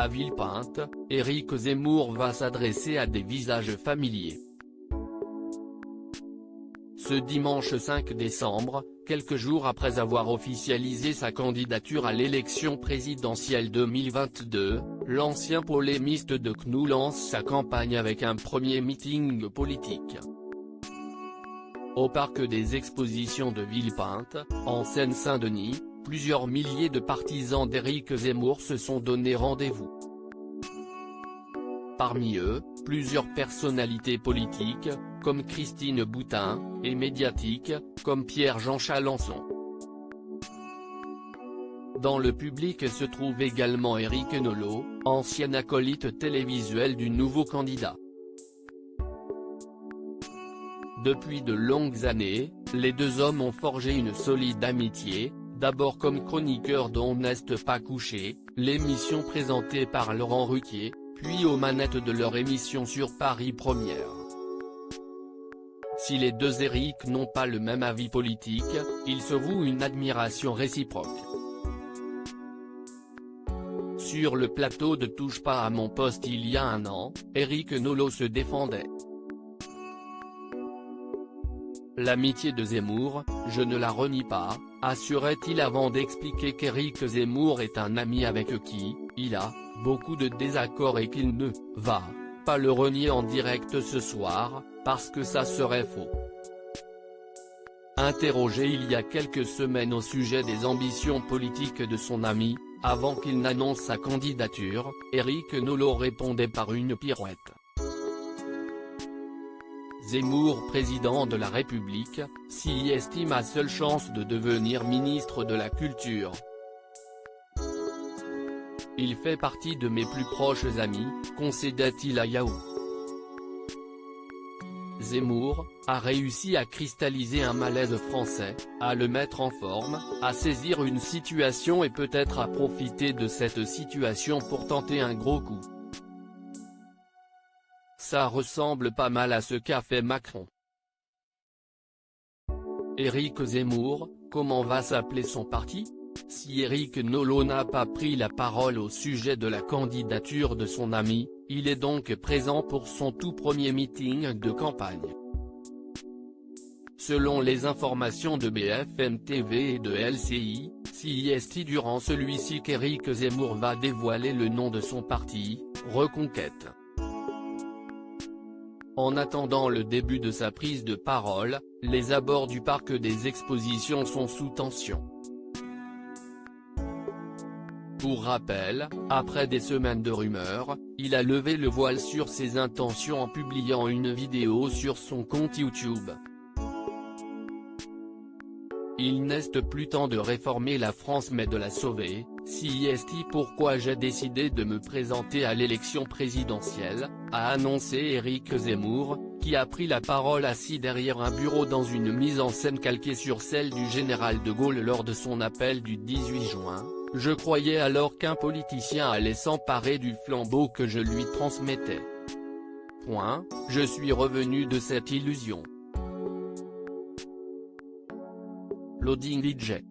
À Villepinte, Éric Zemmour va s'adresser à des visages familiers. Ce dimanche 5 décembre, quelques jours après avoir officialisé sa candidature à l'élection présidentielle 2022, l'ancien polémiste de CNU lance sa campagne avec un premier meeting politique. Au parc des Expositions de Villepinte, en Seine-Saint-Denis, plusieurs milliers de partisans d'Éric Zemmour se sont donné rendez-vous. Parmi eux, plusieurs personnalités politiques, comme Christine Boutin, et médiatiques, comme Pierre-Jean Chalençon. Dans le public se trouve également Éric Nolot, ancien acolyte télévisuel du nouveau candidat. Depuis de longues années, les deux hommes ont forgé une solide amitié, d'abord comme chroniqueurs dont N'est pas couché, l'émission présentée par Laurent Ruquier, puis aux manettes de leur émission sur Paris Première. Si les deux Éric n'ont pas le même avis politique, ils se vouent une admiration réciproque. Sur le plateau de Touche pas à mon poste il y a un an, Éric Nolot se défendait. L'amitié de Zemmour, je ne la renie pas, assurait-il avant d'expliquer qu'Éric Zemmour est un ami avec qui il a beaucoup de désaccords et qu'il ne va pas le renier en direct ce soir, parce que ça serait faux. Interrogé il y a quelques semaines au sujet des ambitions politiques de son ami, avant qu'il n'annonce sa candidature, Éric Nolot répondait par une pirouette. Zemmour président de la République, s'y estime à seule chance de devenir ministre de la Culture. Il fait partie de mes plus proches amis, concéda-t-il à Yahoo. Zemmour a réussi à cristalliser un malaise français, à le mettre en forme, à saisir une situation et peut-être à profiter de cette situation pour tenter un gros coup. Ça ressemble pas mal à ce qu'a fait Macron. Éric Zemmour, comment va s'appeler son parti ? Si Éric Nolot n'a pas pris la parole au sujet de la candidature de son ami, il est donc présent pour son tout premier meeting de campagne. Selon les informations de BFM TV et de LCI, c'est durant celui-ci qu'Éric Zemmour va dévoiler le nom de son parti, Reconquête. En attendant le début de sa prise de parole, les abords du parc des Expositions sont sous tension. Pour rappel, après des semaines de rumeurs, il a levé le voile sur ses intentions en publiant une vidéo sur son compte YouTube. Il n'est plus temps de réformer la France mais de la sauver, pourquoi j'ai décidé de me présenter à l'élection présidentielle, a annoncé Éric Zemmour, qui a pris la parole assis derrière un bureau dans une mise en scène calquée sur celle du général de Gaulle lors de son appel du 18 juin. Je croyais alors qu'un politicien allait s'emparer du flambeau que je lui transmettais. Je suis revenu de cette illusion. Loading DJ.